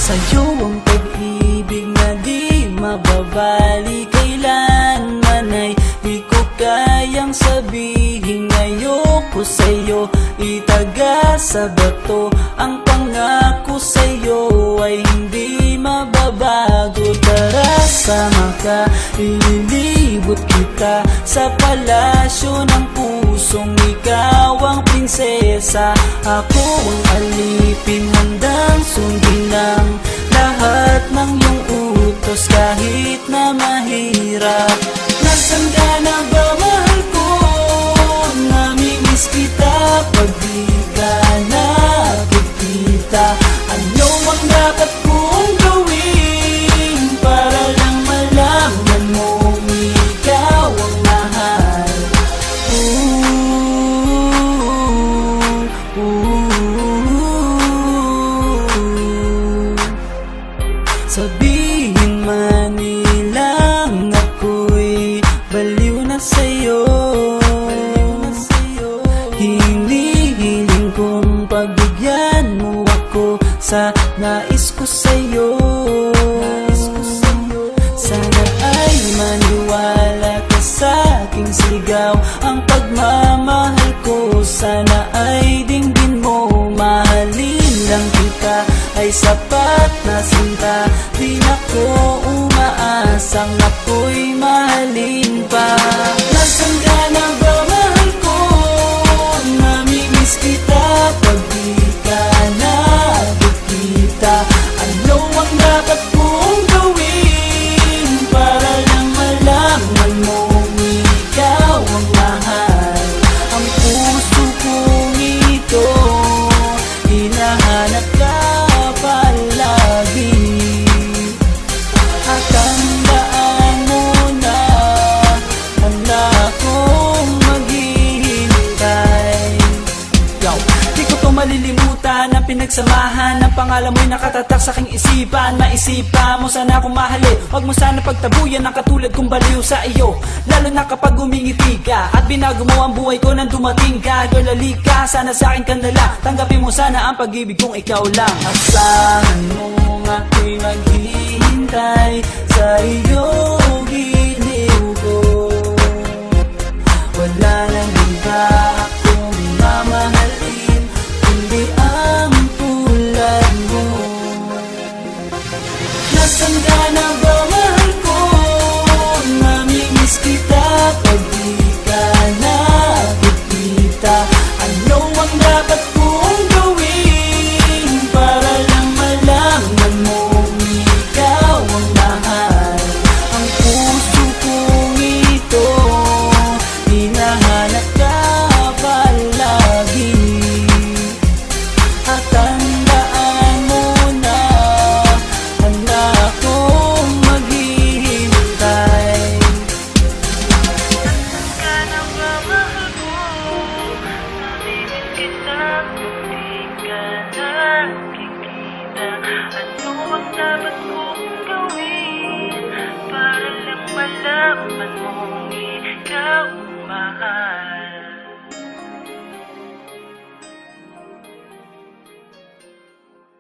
Sa'yo ang pag-ibig na di mababali, kailanman ay di ko kayang sabihin. Ayoko sa'yo itaga sa bato, ang pangako sa'yo ay hindi mababago. Tara, sama ka, ililibot kita sa palasyo ng pusong ikaw ang prinsesa. Ako ang alipin, handang sundin ang lahat ng iyong utos kahit na mahirap. Nasaan ka na ba, mahal ko? Namimiss kita pag di ka nakikita. Ano ang dapat kong gawin para lang malaman mong ikaw ang mahal? Sabihin man nilang ako'y baliw na sa'yo, hinihiling kong pagbigyan mo ako sa nais ko sa'yo. Sana ay maniwala ka sa aking sigaw, ang pagmamahal ko sana ay dinggin mo. Mahalin lang kita ay sapat na sinta, di na ko umaasang ako'y mahalin pa. Nasaan ka na ba, mahal ko? Namimiss kita pag di ka nakikita. Ano ang dapat kong gawin para lang malaman mong ikaw ang mahal? Ang puso kong ito hinahanap ka palagi, at tandaan mo na handa akong maghihintay. Di ko to malilimutan ang pinagsamahan ng pangalan mo'y nakatatak sa aking isipan. Maisipan mo sana akong mahalin, huwag mo sana pagtabuyan ang katulad kong baliw sa iyo. Lalo na kapag umingiti ka at binago mo ang buhay ko nang dumating ka. Girl, halika, sana sa akin ka nalang, tanggapin mo sana ang pag-ibig kong ikaw lang. Asahan mo ako'y maghihintay sa iyong giliw ko. Wala nang iba akong mamahalin kundi ang tulad mo. Nasaan ka na ba, mahal ko? Namimiss kita pag di ka nakikita. Ano ang dapat kong gawin para lang malaman mong ikaw ang mahal? Ang puso kong ito hinahanap ka palagi, at tandaan mo na handa akong maghihintay. Nasaan ka na ba, mahal ko? Namimiss kita kung di ka nakikita. Ano ang dapat kong gawin para lang malaman mong ikaw